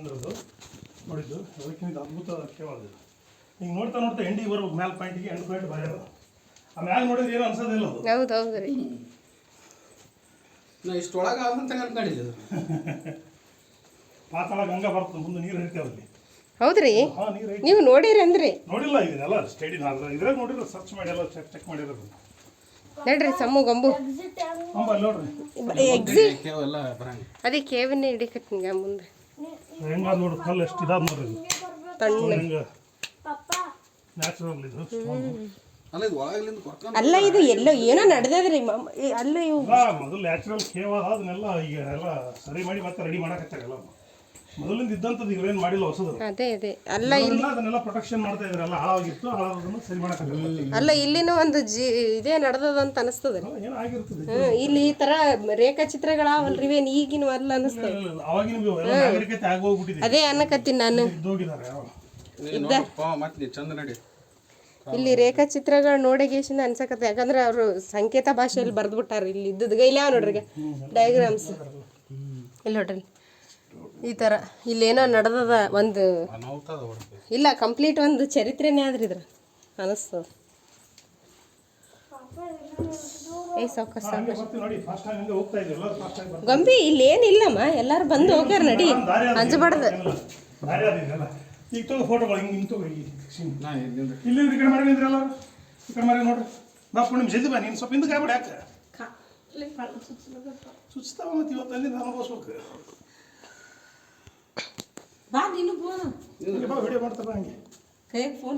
ತಂದಿರೋದು ನೋಡಿದ್ದು ಅದಕ್ಕಿಂತ ಇದು ಅದ್ಭುತ ಕೇಳೋದು ಈಗ ನೋಡ್ತಾ ನೋಡ್ತಾ ಎಂಡಿಗೆ ಬರ್ಬೇಕು ಮ್ಯಾಲೆ ಪಾಯಿಂಟಿಗೆ ಎಂಡ್ ಪಾಯಿಂಟ್ ಬರೆಯೋದು ಆ ಮ್ಯಾಲೆ ನೋಡಿದ್ರೆ ಏನು ಅನ್ಸೋದಿಲ್ಲ ಅದು. ಹೌದು ಹೌದು ರೀ. ನಾ ಇಷ್ಟೊಳಗೆ ಆದಂತ ಅನ್ಕೊಂಡಿಲ್ಲ. ಪಾತಾಳ ಗಂಗಾ ಬರ್ತದೆ ಮುಂದೆ ನೀರು ಹರಿತಾವಲ್ಲಿ. ಹೌದ್ರಿ, ಹಾಂ ನೀರು ಐತಿ. ನೀವು ನೋಡಿರಿ ಅಂದ್ರಿ? ನೋಡಿಲ್ಲ ಇದನ್ನೆಲ್ಲ ಸ್ಟಡಿ ಇದ್ರಾಗ ನೋಡಿದ್ರೆ ಸರ್ಚ್ ಮಾಡಿ ಎಲ್ಲ ಚೆಕ್ ಮಾಡಿರೋದು. ನೋಡ್ರಿ ಸಮ್ಮು ಗಂಬು ಅಲ್ಲಿ ನೋಡ್ರಿ ಎಕ್ಸಿಟ್ ಎಲ್ಲ ಬರಂಗ ಅದೇ ಕೇವನ್ನೇ ಹಿಡಿಕತ್ತೀಗ ಮುಂದೆ ಹೆಂಗಾದ್ ನೋಡ್ರಿ ಕಲ್ಲು ಎಷ್ಟು ಇದಾದ ನೋಡ್ರಿ ಇದು ತಣ್ಣ. ಹೆಂಗ ನ್ಯಾಚುರಲ್ ಇದು ಅಲ್ಲ ಇದು ಒಳಗಲಿಂದ ಕೊರ್ಕೊಂಡು ಅಲ್ಲ ಇದು ಎಲ್ಲೋ ಏನೋ ನಡೆದದ್ರಿ ಅಲ್ಲ ಇವು ಮೊದಲು ನ್ಯಾಚುರಲ್ ಕೇವ್ ಅದ ಅದನ್ನೆಲ್ಲ ಈಗ ಎಲ್ಲ ಸರಿ ಮಾಡಿ ಮತ್ತೆ ರೆಡಿ ಮಾಡಕತ್ತಾರೆ ಎಲ್ಲ ಮೊದಲಿಂದ ಇದ್ದಂಥದ್ದು ಇವ್ರೇನು ಮಾಡಿಲ್ಲ ಹೊಸದು. ಅದೇ ಅದೇ ಅಲ್ಲ ಇಲ್ಲಿ ಅದನ್ನೆಲ್ಲ ಪ್ರೊಟೆಕ್ಷನ್ ಮಾಡ್ತಾ ಇದ್ರಲ್ಲ ಹಾಳಾಗಿತ್ತು ಹಾಳಾಗೋದನ್ನು ಸರಿ ಮಾಡಕತ್ತಾರೆ. ಅಲ್ಲ ಇಲ್ಲಿನೂ ಒಂದು ಇದೇ ನಡೆದದ ಅಂತ ಅನಿಸ್ತದ. ಏನೋ ಆಗಿರ್ತದೆ ಇಲ್ಲಿ ಈ ತರ ರೇಖಾಚಿತ್ರಗಳಾವಲ್ರಿ ಇವೇನು ಈಗಿನ ಅಲ್ಲ ಅನಿಸ್ತದ. ಅವಾಗಿನ ನಾಗರಿಕತೆ ಆಗೋಗ್ಬಿಟ್ಟಿದೆ. ಅದೇ ಅನ್ನಕತ್ತೀನಿ ನಾನು. ಇದ್ದೋಗಿದ್ದಾರೆ ಮತ್ತೆ ಚಂದ ನಡಿ. ಇಲ್ಲಿ ರೇಖಾಚಿತ್ರಗಳು ನೋಡಗೇಶಿಂದ ಅನ್ಸಕತ್ತೆ, ಯಾಕಂದ್ರೆ ಅವರು ಸಂಕೇತ ಭಾಷೆಯಲ್ಲಿ ಬರ್ದ್ಬಿಟ್ಟಾರ. ಇಲ್ಲಿ ಇದ್ದದ್ದು ಇಲ್ಲಿ ಯಾವ ನೋಡ್ರಿ ಡಯಾಗ್ರಾಮ್ಸ್ ಇಲ್ಲಿ ನೋಡ್ರಿ ಈ ಥರ ಇಲ್ಲೇನೋ ನಡೆದದ ಒಂದು ಇಲ್ಲ ಕಂಪ್ಲೀಟ್ ಒಂದು ಚರಿತ್ರೆನೇ ಆದ್ರಿ ಇದ್ರ ಅನಿಸ್ತದ. ಸಾವಕಾಶ ಗೊಂಬಿ ಇಲ್ಲಿ ಏನಿಲ್ಲಮ್ಮ, ಎಲ್ಲಾರು ಬಂದು ಹೋಗ್ಯಾರ ನಡಿ ಅಂಜಬಾರ್ದು. ಈಗ ತಗೋ ಫೋಟೋಗಳು ಹಿಂಗೆ ತಗೋ ಇಲ್ಲಿ ಈ ಕಡೆ ಮರ ನಿಂದ್ರಲ್ಲ ಈ ಕಡೆ ಮರ ನೋಡ್ರಿ ಬಾಪು ನಿಮ್ಮ ಜಲ್ದಿ ಬಾ ನೀನು ಸ್ವಲ್ಪ ಹಿಂದಕ್ಕೆ ಆಗ್ಬಿಡಿ ಯಾಕೆ ಸುಚ್ತಾವ ಮತ್ತೆ ಇವತ್ತು ಅಲ್ಲಿ ನಾನು ಅನುಭವಿಸ್ಬೇಕು. ಬಾ ನೀನು ಬಾ ವಿಡಿಯೋ ಮಾಡ್ತಾರ ಹಂಗೆ ಕೈ ಫೋನ್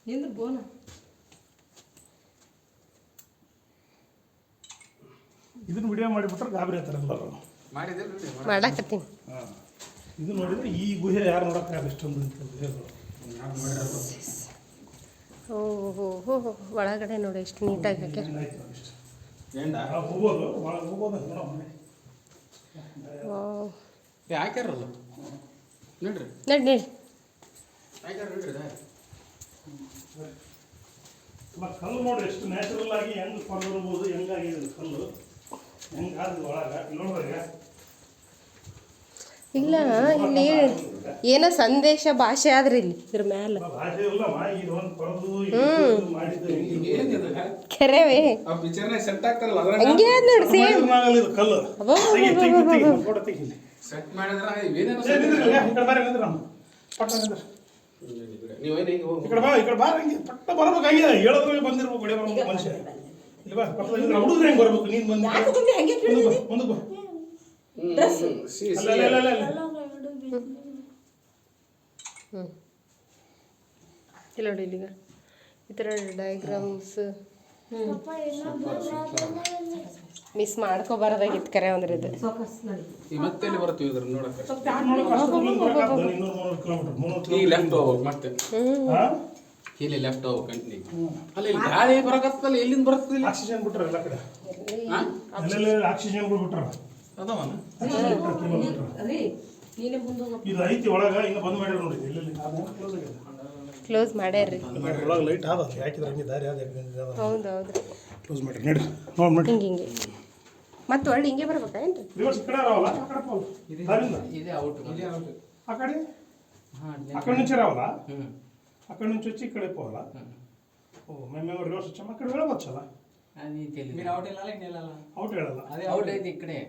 ನಿಂದು ಬೋನ ಇದನ್ನ ವಿಡಿಯೋ ಮಾಡಿಬಿಟ್ರೆ ಗಾಬರಿ ಆಗ್ತಾರೆ ಎಲ್ಲರೂ. ಮಾಡಾಕತ್ತೀನಿ. ಹಾಂ ಇದು ನೋಡಿದ್ರೆ ಈ ಗುಹೆ ಯಾರು ನೋಡೋಕ್ಕಾಗಲ್ಲ ಇಷ್ಟೊಂದು ಓಹೋ ಹೋ ಹೋ ಒಳಗಡೆ ನೋಡಿ ಎಷ್ಟು ನೀಟಾಗಿ ಹಾಕ್ಯಾರ. ಹೋಗ್ಬೋದು ಹೋಗ್ಬೋದು ಹಾಕ್ಯಾರಲ್ಲ ನೋಡ್ರಿ ನಡಿ ನಡಿ. ಹಾಕ್ಯಾರ ನೋಡ್ರಿ ಕಲ್ಲು ನೋಡ್ರಿ ಎಷ್ಟು ನ್ಯಾಚುರಲ್ ಆಗಿ ಹೆಂಗೆ ಕೊಂಡ್ಬರ್ಬೋದು ಹೆಂಗಾಗಿದೆ ಕಲ್ಲು ಹೆಂಗಾದ ಒಳಗೆ ನೋಡ್ರಿ. ಇಲ್ಲ ಇಲ್ಲಿ ಏನೋ ಸಂದೇಶ ಭಾಷೆ ಆದ್ರಿ ಇಲ್ಲಿ ಇದ್ರ ಮ್ಯಾಲ ಭಾಷೆ ಇಲ್ಲ ಇದು ಒಂದು ಕೊಡದು ಖರೇವೇ ಆ ಪಿಕ್ಚರ್ನಾಗ ಸೆಟ್ ಆಗ್ತಾರಲ್ಲ ಹಂಗೆ ಅದ ನೋಡಿ ಸೇಮ್ ಇದು ಕಲ್ಲು ಸೆಟ್ ಮಾಡಿದ್ರೆ ಏನೇನು ಈ ಕಡೆ ಬಾ ಹಂಗೆ ಪಟ್ಟ ಬರ್ಬೇಕು ಹಂಗೆ ಹೇಳಿದ್ರೆ ಬಂದಿರ್ಬೇಕು ಹೊಡೆ ಬರ್ಬೇಕು ಮನುಷ್ಯ ಇಲ್ಲಿ ಬಾ ಪಕ್ಕದ ಹುಡುಗ್ರೆ ಹೆಂಗೆ ಬರ್ಬೇಕು ನೀನು ಬಂದು ಮುಂದಕ್ಕೆ ಬಾ ಇಲ್ಲ ನೋಡಿ ಇಲ್ಲಿಗ ಈ ಥರ ಡಯಾಗ್ರಾಮ್ಸ್ ಮಿಸ್ ಮಾಡ್ಕೋಬಾರ್ದಾಗಿತ್ತು ಕರೆ ಅಂದ್ರೆ ಇದು ಮತ್ತೆ ಎಲ್ಲಿ ಬರ್ತೀವಿ ಇದ್ರ ನೋಡಕ್ಕೆ ಈಗ ಲೆಫ್ಟ್ ಹೋಗ್ಬೇಕು ಮತ್ತೆ ಇಲ್ಲಿ ಲೆಫ್ಟ್ ಹೋಗ್ಬೇಕು ಕಂಟಿನ್ಯೂ ಅಲ್ಲಿ ಗಾಳಿ ಬರಕತ್ತಲ್ಲ ಎಲ್ಲಿಂದ ಬರ್ತದಿಲ್ಲ ಆಕ್ಸಿಜನ್ ಬಿಟ್ರ ಎಲ್ಲ ಕಡೆ ಆಕ್ಸಿಜನ್ ಬಿಟ್ರ ಅದವನ ಇದು ಐತಿ ಒಳಗ ಇನ್ನು ಬಂದ್ ಮಾಡ್ಯಾರ ನೋಡಿ ಎಲ್ಲೆಲ್ಲಿ ಕ್ಲೋಸ್ ಮಾಡ್ಯಾರ್ರಿ ಒಳಗೆ ಲೈಟ್ ಆದ ಹಾಕಿದ್ರೆ ಹಂಗೆ ದಾರಿ ಆದ ಹೌದು ಹೌದು ಕ್ಲೋಸ್ ಮಾಡಿ ನಡಿ ನೋಡಿ ಮಾಡಿ ಹಿಂಗೆ ಹಿಂಗೆ ಮತ್ತೆ ಒಳ್ಳೆ ಹಿಂಗೆ ಬರ್ಬೇಕಾ ಏನ್ರಿ ರಿವರ್ಸ್ ಈ ಕಡೆ ರಾವಲ್ಲ ಆ ಕಡೆ ಹೋಗಲ್ಲ ದಾರಿಂದ ಇದೆ ಔಟ್ ಆ ಕಡೆ ಆ ಕಡೆ నుంచి రావాలా అక్కడ నుంచి వచ్చి ఇక్కడ పోవాలా ఓ మేము రివర్స్ వచ్చాము అక్కడ వెళ్ళవచ్చా అది తెలియదు మీరు అవుట్ వెళ్ళాలా ఇన్ని వెళ్ళాలా అవుట్ వెళ్ళాలా అదే అవుట్ అయితే ఇక్కడే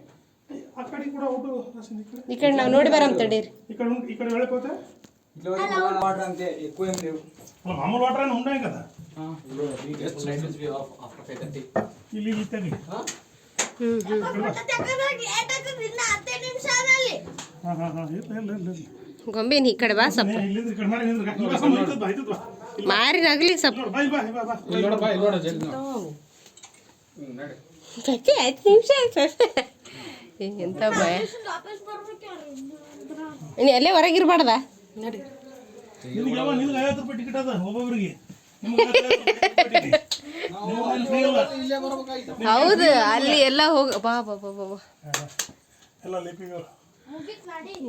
అక్కడికి కూడా అవుట్ రాసింది ఇక్కడ ఇక్కడ ನಾವು ನೋಡಿ ಬರಂ ತಡೀರಿ ఇక్కడ వెళ్ళిపోతే వాటర్ అంతే ఎక్కువ ఏం లేవు మామూలు వాటర్ అయినా ఉన్నాయి కదా జస్ట్ లైసెన్స్ వి ఆఫ్ ఆఫ్టర్ 5:30 ಇಲ್ಲಿ ತೆಗಿ ಇಲ್ಲ ಗೊಂಬೆನ್ ಈ ಕಡೆ ಬಾ ಸ್ವಲ್ಪ ಮಾರಿ ನಗಲಿ ಸ್ವಲ್ಪ ನೋಡ ಬಾ ನೋಡ ಜಲ್ದಿ ನಡಿ ಕಕ್ಕೆ 5 ನಿಮಿಷ ಆಯ್ತು ಎಂತ ಭಯ ನೀ ಅಲ್ಲೇ ಹೊರಗಿರ್ಬಾರ್ದ ನಡಿ ನಿನಗೆ 50 ರೂಪಾಯಿ ಟಿಕೆಟ್ ಅದ ಒಬ್ಬೊಬ್ಬರಿಗೆ ಹೌದು ಅಲ್ಲಿ ಎಲ್ಲ ಹೋಗ ಬಾ ಬಾ ಬಾ ಬಾ ಎಲ್ಲ ಲಿಪಿಗಳು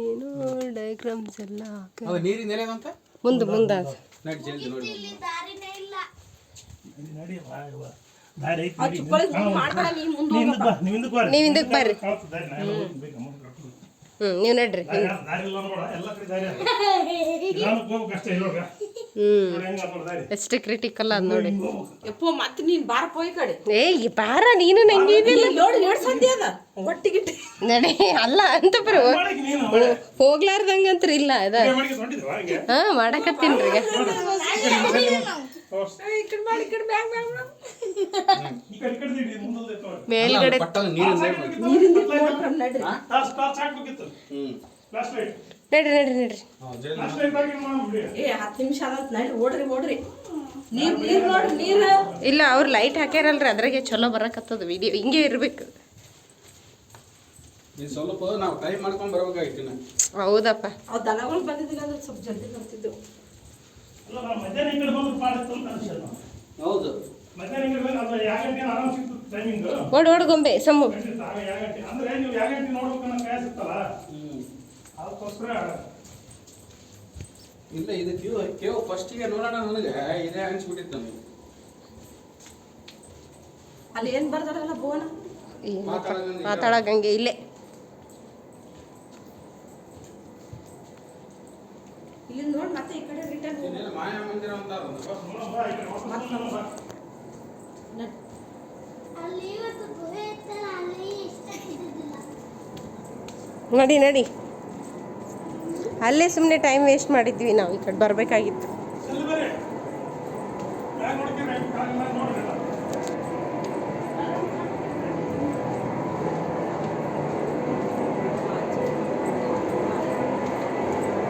ಏನು ಡಯಾಗ್ರಾಮ್ಸ್ ಎಲ್ಲ ಅದು ನೀರಿನ ನೆಲೆ ಅಂತ ಮುಂದೆ ಮುಂದೆ ನಡಿ ಜಲ್ದಿ ನೋಡಿ ನಡಿ ಬಾ ಯವ್ವ. ದಾರಿ ಐತಿ ಆ ನಡಿ. ಚುಕ್ಕಳಿಗೆ ಮುಂದೆ ಮಾಡ್ಬೇಡ, ನೀ ಮುಂದೆ ನೀ ಹಿಂದಕ್ಕೆ ಬಾ, ನೀ ಹಿಂದಕ್ಕೆ ಬಾ. ನೀವ್ ಹಿಂದಕ್ಕೆ ಬರ್ರಿ. ಕಾಣ್ತದೆ ದಾರಿ, ನಾ ಎಲ್ಲ ಹೋಗ್ಬೇಕು, ಅಮ್ಮ ಕರ್ಕೊಂಡು. ನೀವು ನಡ್ರಿ. ದಾರಿ ಇಲ್ಲ ನೋಡ, ಎಲ್ಲ ಕಡೆ ದಾರಿ ಅದ. ನಿಧಾನಕ್ಕೆ ಹೋಗ್ಬೇಕು ಅಷ್ಟೇ, ಇಲ್ಲ ನೋಡ್ರಿ. ನೋಡಿ ಹೆಂಗ್ ಅದ ನೋಡು ದಾರಿ. ಎಷ್ಟು ಕ್ರಿಟಿಕಲ್ ಅದ್ ನೋಡಿ. ಹಿಂಗ್ ಹೋಗ್ಬೇಕು. ಯಪ್ಪೋ ಮತ್ತೆ ನೀನ್ ಬಾರಪ್ಪ ಈ ಕಡೆ ಏ ಬಾರ ನೀನು ನಂಗೆ ಇದಿಲ್ಲ ನೋಡಿ ಎರಡು ಸಂಧಿ ಅದ ಒಟ್ಟಿಗಿಟ್ಟು ನಡಿ ಅಲ್ಲ ಅಂತ ಬರು ಮಾಡಕ್ಕೆ ನೀನು ಹೋಗ್ಲಾರ್ದಂಗಂತ್ರ ಇಲ್ಲ ಅದ ಮಾಡಿಗೆ ಹೊಂಟಿದ್ವಾ ಹಂಗೆ? ಹಾ ಮಾಡಕತ್ತೀನ್ರಿ ಈಗ ಈ ಕಡೆ ಮಾಡಿ ಈ ಕಡೆ ಬ್ಯಾಂಗ್ ಬ್ಯಾಂಗ್ ಈ ಕಡೆ ತಿಡಿ, ಮುಂದೊಂದು ಎತ್ತು ನೋಡಿ. ಮೇಲ್ಗಡೆ ಪಟ್ಟದ ನೀರಿನ ಸೈಡ್ ಮಾಡಿ. ನೀರಿಂದ ನೋಡ್ಕೊಂಡು ನಡ್ರಿ ಟಾರ್ಚ್ ಹಾಕ್ಬೇಕಿತ್ತು. Flash light. ನಡ್ರಿ ನಡ್ರಿ ನಡ್ರಿ ಫ್ಲಾಶ್ ಲೈಟ್ ಹಾಕಿ ಮಾಡ್ಬಿಡಿ. ಏ 10 ನಿಮಿಷ ಆದಂತ ನಡ್ರಿ ಓಡ್ರಿ ನೀರ್ ನೋಡ್ರಿ ನೀರು ಇಲ್ಲ ಅವ್ರು ಲೈಟ್ ಹಾಕ್ಯಾರಲ್ರಿ ಅದ್ರಾಗೆ ಚಲೋ ಬರಕತ್ತದ ವಿಡಿಯೋ ಹಿಂಗೆ ಇರ್ಬೇಕು. ಈ ಸ್ವಲ್ಪ ನಾವು ಟೈಮ್ ಮಾಡ್ಕೊಂಡು ಬರ್ಬೇಕಾಗಿತ್ತು ಇನ್ನು. ಹೌದಪ್ಪ ಅವ್ ದನಗಳು ಬಂದಿದ್ದಿಲ್ಲ ಅಂದ್ರೆ ಸ್ವಲ್ಪ ಜಲ್ದಿ ಬರ್ತಿದ್ದೆವು. ಅಲ್ಲ, ನಾವು ಮಧ್ಯಾಹ್ನ ಈ ಕಡೆ ಬಂದ್ರೆ ಪಾಡಿತ್ತು ಅಂತ ಅನ್ಸಲ್ಲ ನಾವು. ಹೌದು. ಮಧ್ಯಾಹ್ನ ಈ ಕಡೆ ಬಂದ್ರೆ ಅದು ಯಾವ ಗಂಟೆ ಆರಾಮ್ ಸಿಗ್ತದೆ ಟೈಮಿಂಗ್. ಓಡ್ ಗೊಂಬೆ ಸಮ್ಮು ಆಗ ಯಾವ ಗಂಟೆ ಅಂದ್ರೆ ನೀವು ಯಾವ ಗಂಟೆ ನೋಡ್ಬೇಕು ಅನ್ನೋ ಕಾಯ ಸಿಗ್ತಲ್ಲ, ಅದಕ್ಕೋಸ್ಕರ ಇಲ್ಲ ಇದು ಕೇವ್ ಫಸ್ಟಿಗೆ ನೋಡೋಣ ನನಗೆ ಇದೇ ಅನ್ಸ್ಬಿಟ್ಟಿತ್ತು ನನಗೆ. ಅಲ್ಲಿ ಏನ್ ಬರ್ದಾರಲ್ಲ ಬೋನ ಮಾತಾಡಗಂಗೆ ಇಲ್ಲೇ ಇಲ್ಲಿ ನೋಡಿ ಮತ್ತೆ ಈ ಕಡೆ ರಿಟರ್ನ್ ಇನ್ನೇನು ಮಾಯಾ ಮಂದಿರ ಅಂತ ಅದೊಂದು. ನೋಡಮ್ಮ, ಈ ಕಡೆ ಹೊಸ ನೋಡಮ್ಮ. ನಡಿ ನಡಿ ಅಲ್ಲೇ ಸುಮ್ಮನೆ ಟೈಮ್ ವೇಸ್ಟ್ ಮಾಡಿದ್ವಿ ನಾವು ಈ ಕಡೆ ಬರಬೇಕಾಗಿತ್ತು. ಎಲ್ಲಿ ಬರ್ರಿ? ಮ್ಯಾಗ್ ನೋಡ್ತೀರಿ, ಕೆಳಗೆ ಮ್ಯಾಗ್ ನೋಡ್ರಿ ಎಲ್ಲ.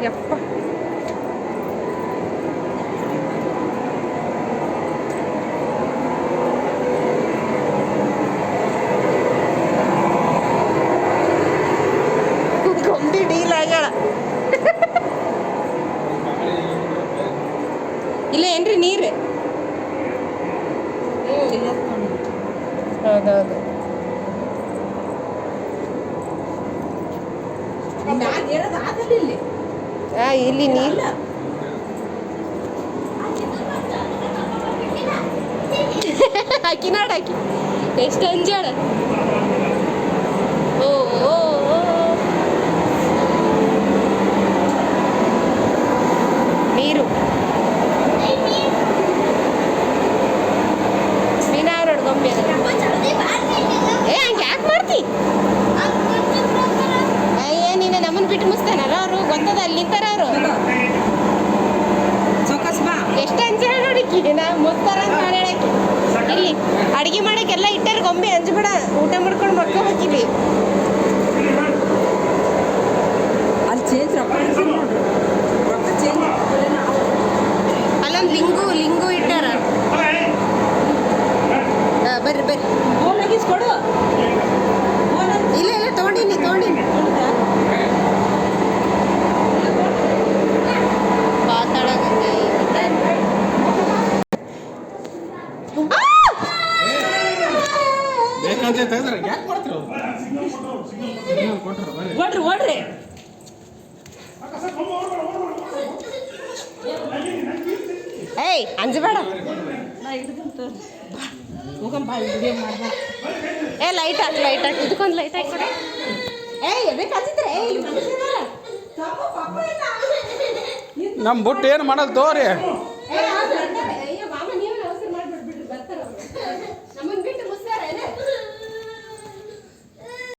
ಯಪ್ಪ ಗೊಂಬಿ ಡೀಲ್ ಆಗ್ಯಾಳ. ಇಲ್ಲ ಏನ್ರಿ ನೀರು? ಹೌದೌದು ಮ್ಯಾಗ ಇರೋದು ಆದಲ್ಲಿ ಇಲ್ಲಿ ಇಲ್ಲಿ ನೀರು ಇಲ್ಲ ಹಾಕಿ ನೋಡ ಹಾಕಿ ಎಷ್ಟು ಅಂಜಾಳ. ಓ ಓ ಓ. ನೀರು ಮೀನಾ ನೋಡು ಗೊಂಬೆ ಏ ಹಂಗೆ ಯಾಕೆ ಮಾಡ್ತಿ? ಏನಿನ ನಮ್ಮನ್ನ ಬಿಟ್ಟು ಮುಸ್ತಾನಲ್ಲ ಅವರು ಗೊತ್ತದ ಅಲ್ಲಿ ನಿಂತಾರ ಅವರು ಚೌಕಾಸ್ ಬಾ ಎಷ್ಟು ಅಂಜಾಳ ನೋಡಿಕಿ ನಾ ಮುಸ್ತಾರ ಅಂತ ಹೇಳಕ್ಕೆ. ಇಲ್ಲಿ ಅಡಿಗೆ ಮಾಡಕ್ಕೆಲ್ಲ ಇಟ್ಟಾರ ಗೊಂಬೆ ಅಂಜಬೇಡ ಊಟ ಮಾಡ್ಕೊಂಡು ಮಕ್ಕೋಬೇಕಿಲ್ಲಿ. ಅಲ್ಲಿ ಚೇಂಜ್ ರೊಕ್ಕ ನೋಡ್ರಿ ರೊಕ್ಕ ಚೇಂಜ್ ಅಲ್ಲೊಂದು ಲಿಂಗು ಇಟ್ಟಾರ. ಬರ್ರಿ ಬರ್ರಿ ಬೋನ್ ಆಗಿಸ್ಕೊಡು ಇಲ್ಲ ಇಲ್ಲ ತೊಗೊಂಡಿನಿ ಮಾತಾಡೋದಂಗೆ ಬೇಕಂತ ತೆಗೆದ್ರೆ ಯಾಕೆ ಮಾಡ್ತೀರ ಅವ್ರು? ಸಿಗ್ನಲ್ ಕೊಟ್ಟರು ಬರ್ರಿ. ಓಡ್ರಿ ಏಯ್ ಅಂಜಬೇಡ. ನಾ ಹಿಡ್ದಂತ ಹೋಗಂಬ ವಿಡಿಯೋ ಮಾಡ್ದ ಏ ಲೈಟ್ ಹಾಕಿ ಇದಕ್ಕೊಂದು ಲೈಟ್ ಹಾಕಿ ಕೊಡಿ. ಏಯ್ ಎದಕ್ಕೆ ಹಚ್ಚಿದ್ರೆ ನಮ್ಮ ಬುಟ್ಟು ಏನು ಮಾಡಲ್ ತೋರಿ